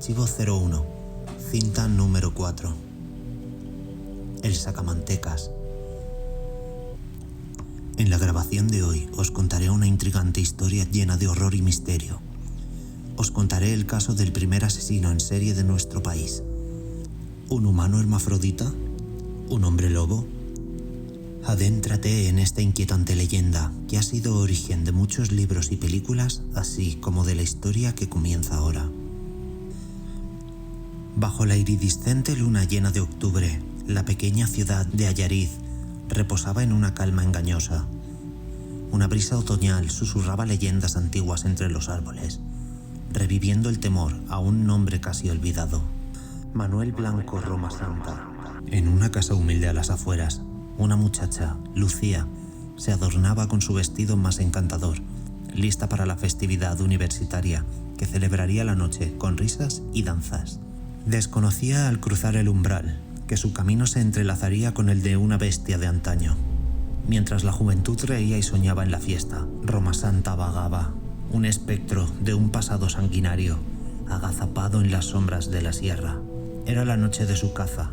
Archivo 01, cinta número 4. El sacamantecas. En la grabación de hoy os contaré una intrigante historia llena de horror y misterio. Os contaré el caso del primer asesino en serie de nuestro país. ¿Un humano hermafrodita? ¿Un hombre lobo? Adéntrate en esta inquietante leyenda que ha sido origen de muchos libros y películas, así como de la historia que comienza ahora. Bajo la iridiscente luna llena de octubre, la pequeña ciudad de Allariz reposaba en una calma engañosa. Una brisa otoñal susurraba leyendas antiguas entre los árboles, reviviendo el temor a un nombre casi olvidado. Manuel Blanco Romasanta. En una casa humilde a las afueras, una muchacha, Lucía, se adornaba con su vestido más encantador, lista para la festividad universitaria que celebraría la noche con risas y danzas. Desconocía al cruzar el umbral que su camino se entrelazaría con el de una bestia de antaño. Mientras la juventud reía y soñaba en la fiesta, Romasanta vagaba, un espectro de un pasado sanguinario, agazapado en las sombras de la sierra. Era la noche de su caza,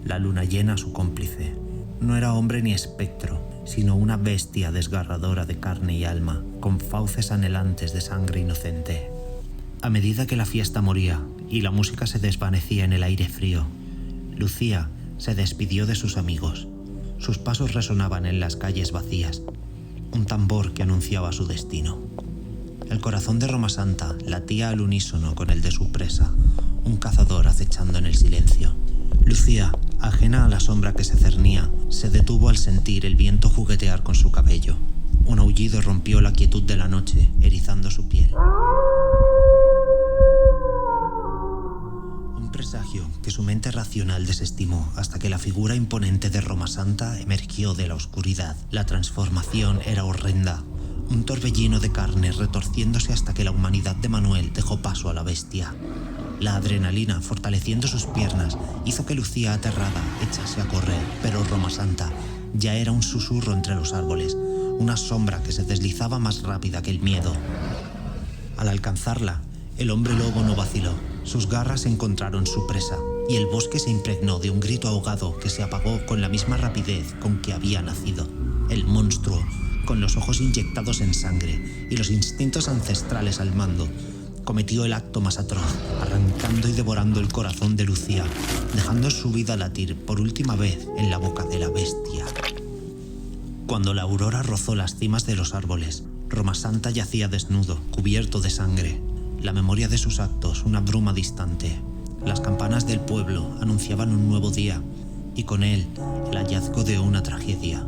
la luna llena su cómplice. No era hombre ni espectro, sino una bestia desgarradora de carne y alma, con fauces anhelantes de sangre inocente. A medida que la fiesta moría y la música se desvanecía en el aire frío, Lucía se despidió de sus amigos. Sus pasos resonaban en las calles vacías, un tambor que anunciaba su destino. El corazón de Romasanta latía al unísono con el de su presa, un cazador acechando en el silencio. Lucía, ajena a la sombra que se cernía, se detuvo al sentir el viento juguetear con su cabello. Un aullido rompió la quietud de la noche, erizando su piel. Un presagio que su mente racional desestimó hasta que la figura imponente de Romasanta emergió de la oscuridad. La transformación era horrenda. Un torbellino de carne retorciéndose hasta que la humanidad de Manuel dejó paso a la bestia. La adrenalina, fortaleciendo sus piernas, hizo que Lucía, aterrada, echase a correr, pero Romasanta ya era un susurro entre los árboles, una sombra que se deslizaba más rápida que el miedo. Al alcanzarla, el hombre lobo no vaciló. Sus garras encontraron su presa, y el bosque se impregnó de un grito ahogado que se apagó con la misma rapidez con que había nacido. El monstruo, con los ojos inyectados en sangre y los instintos ancestrales al mando, cometió el acto más atroz, arrancando y devorando el corazón de Lucía, dejando su vida latir por última vez en la boca de la bestia. Cuando la aurora rozó las cimas de los árboles, Romasanta yacía desnudo, cubierto de sangre. La memoria de sus actos, una bruma distante. Las campanas del pueblo anunciaban un nuevo día, y con él el hallazgo de una tragedia.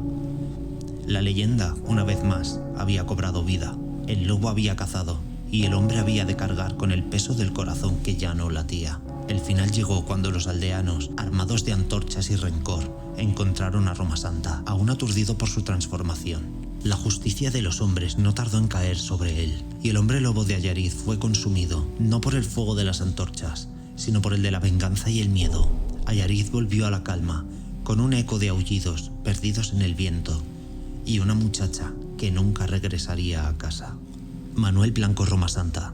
La leyenda, una vez más, había cobrado vida. El lobo había cazado, y el hombre había de cargar con el peso del corazón que ya no latía. El final llegó cuando los aldeanos, armados de antorchas y rencor, encontraron a Romasanta, aún aturdido por su transformación. La justicia de los hombres no tardó en caer sobre él, y el hombre lobo de Allariz fue consumido, no por el fuego de las antorchas, sino por el de la venganza y el miedo. Allariz volvió a la calma, con un eco de aullidos perdidos en el viento, y una muchacha que nunca regresaría a casa. Manuel Blanco Romasanta,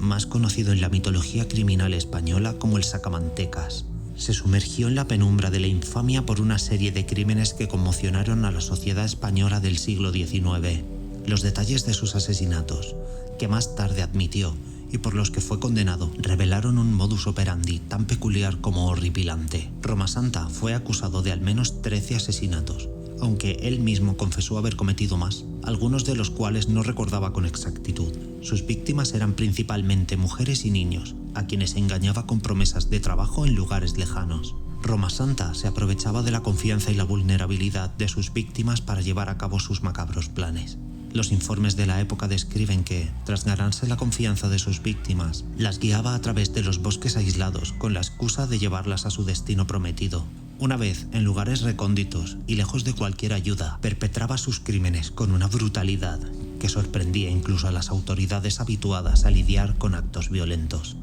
más conocido en la mitología criminal española como el sacamantecas, se sumergió en la penumbra de la infamia por una serie de crímenes que conmocionaron a la sociedad española del siglo XIX. Los detalles de sus asesinatos, que más tarde admitió y por los que fue condenado, revelaron un modus operandi tan peculiar como horripilante. Romasanta fue acusado de al menos 13 asesinatos, aunque él mismo confesó haber cometido más, algunos de los cuales no recordaba con exactitud. Sus víctimas eran principalmente mujeres y niños, a quienes engañaba con promesas de trabajo en lugares lejanos. Romasanta se aprovechaba de la confianza y la vulnerabilidad de sus víctimas para llevar a cabo sus macabros planes. Los informes de la época describen que, tras ganarse la confianza de sus víctimas, las guiaba a través de los bosques aislados con la excusa de llevarlas a su destino prometido. Una vez, en lugares recónditos y lejos de cualquier ayuda, perpetraba sus crímenes con una brutalidad que sorprendía incluso a las autoridades habituadas a lidiar con actos violentos.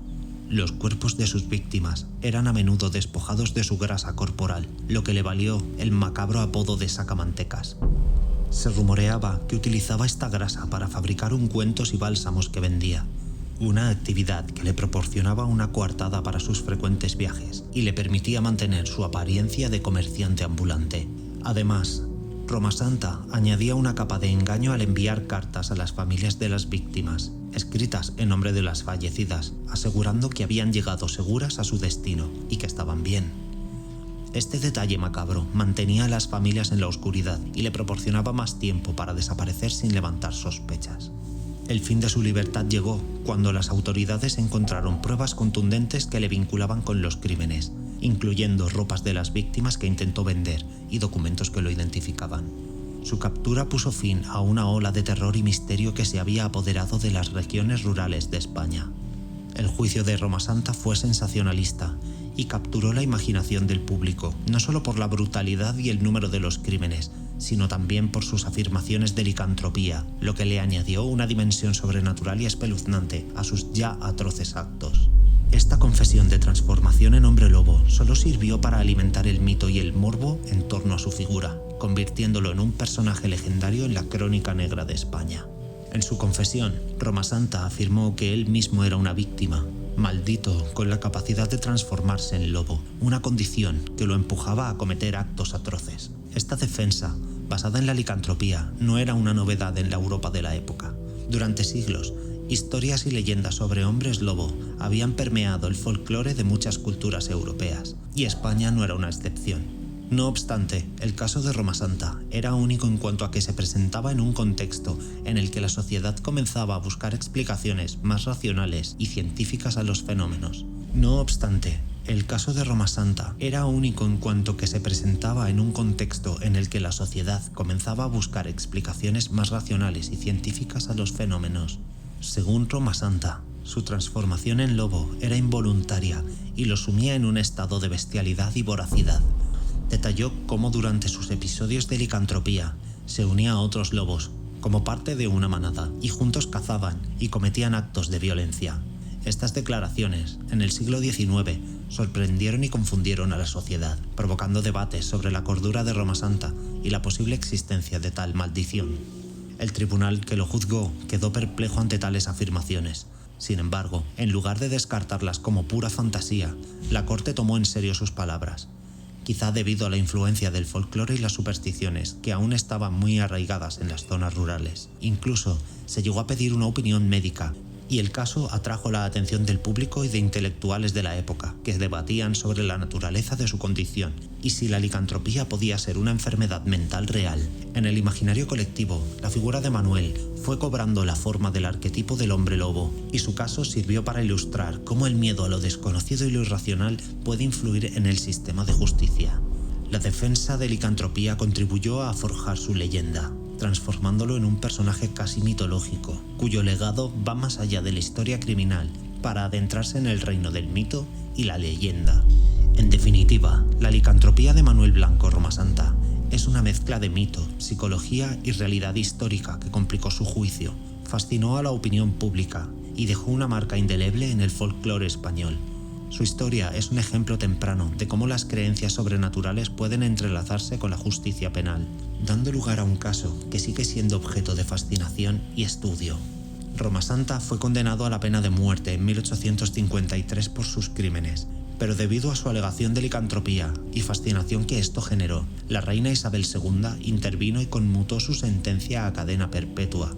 Los cuerpos de sus víctimas eran a menudo despojados de su grasa corporal, lo que le valió el macabro apodo de sacamantecas. Se rumoreaba que utilizaba esta grasa para fabricar ungüentos y bálsamos que vendía. una actividad que le proporcionaba una coartada para sus frecuentes viajes y le permitía mantener su apariencia de comerciante ambulante. Además, Roma Santa añadía una capa de engaño al enviar cartas a las familias de las víctimas, escritas en nombre de las fallecidas, asegurando que habían llegado seguras a su destino y que estaban bien. Este detalle macabro mantenía a las familias en la oscuridad y le proporcionaba más tiempo para desaparecer sin levantar sospechas. El fin de su libertad llegó cuando las autoridades encontraron pruebas contundentes que le vinculaban con los crímenes, incluyendo ropas de las víctimas que intentó vender y documentos que lo identificaban. Su captura puso fin a una ola de terror y misterio que se había apoderado de las regiones rurales de España. El juicio de Roma Santa fue sensacionalista y capturó la imaginación del público, no solo por la brutalidad y el número de los crímenes, sino también por sus afirmaciones de licantropía, lo que le añadió una dimensión sobrenatural y espeluznante a sus ya atroces actos. Esta confesión de transformación en hombre lobo solo sirvió para alimentar el mito y el morbo en torno a su figura, convirtiéndolo en un personaje legendario en la crónica negra de España. En su confesión, Roma Santa afirmó que él mismo era una víctima, maldito con la capacidad de transformarse en lobo, una condición que lo empujaba a cometer actos atroces. Esta defensa, basada en la licantropía, no era una novedad en la Europa de la época. Durante siglos, historias y leyendas sobre hombres lobo habían permeado el folclore de muchas culturas europeas, y España no era una excepción. No obstante, el caso de Roma Santa era único en cuanto a que se presentaba en un contexto en el que la sociedad comenzaba a buscar explicaciones más racionales y científicas a los fenómenos. No obstante, el caso de Roma Santa era único en cuanto que se presentaba en un contexto en el que la sociedad comenzaba a buscar explicaciones más racionales y científicas a los fenómenos. Según Roma Santa, su transformación en lobo era involuntaria y lo sumía en un estado de bestialidad y voracidad. Detalló cómo durante sus episodios de licantropía se unía a otros lobos como parte de una manada y juntos cazaban y cometían actos de violencia. Estas declaraciones, en el siglo XIX, sorprendieron y confundieron a la sociedad, provocando debates sobre la cordura de Roma Santa y la posible existencia de tal maldición. El tribunal que lo juzgó quedó perplejo ante tales afirmaciones. Sin embargo, en lugar de descartarlas como pura fantasía, la corte tomó en serio sus palabras. Quizá debido a la influencia del folclore y las supersticiones que aún estaban muy arraigadas en las zonas rurales. Incluso se llegó a pedir una opinión médica, y el caso atrajo la atención del público y de intelectuales de la época, que debatían sobre la naturaleza de su condición y si la licantropía podía ser una enfermedad mental real. En el imaginario colectivo, la figura de Manuel fue cobrando la forma del arquetipo del hombre lobo, y su caso sirvió para ilustrar cómo el miedo a lo desconocido y lo irracional puede influir en el sistema de justicia. La defensa de licantropía contribuyó a forjar su leyenda, transformándolo en un personaje casi mitológico, cuyo legado va más allá de la historia criminal para adentrarse en el reino del mito y la leyenda. En definitiva, la licantropía de Manuel Blanco Roma Santa es una mezcla de mito, psicología y realidad histórica que complicó su juicio, fascinó a la opinión pública y dejó una marca indeleble en el folclore español. Su historia es un ejemplo temprano de cómo las creencias sobrenaturales pueden entrelazarse con la justicia penal, dando lugar a un caso que sigue siendo objeto de fascinación y estudio. Roma Santa fue condenado a la pena de muerte en 1853 por sus crímenes, pero debido a su alegación de licantropía y fascinación que esto generó, la reina Isabel II intervino y conmutó su sentencia a cadena perpetua.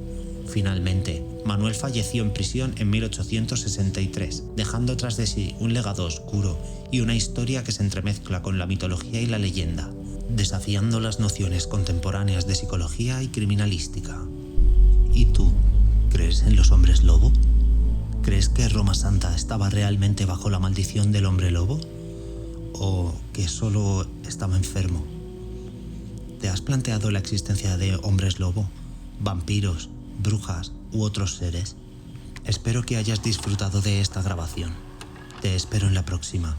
Finalmente, Manuel falleció en prisión en 1863, dejando tras de sí un legado oscuro y una historia que se entremezcla con la mitología y la leyenda, desafiando las nociones contemporáneas de psicología y criminalística. ¿Y tú? ¿Crees en los hombres lobo? ¿Crees que Roma Santa estaba realmente bajo la maldición del hombre lobo? ¿O que solo estaba enfermo? ¿Te has planteado la existencia de hombres lobo, vampiros, brujas u otros seres? Espero que hayas disfrutado de esta grabación. Te espero en la próxima.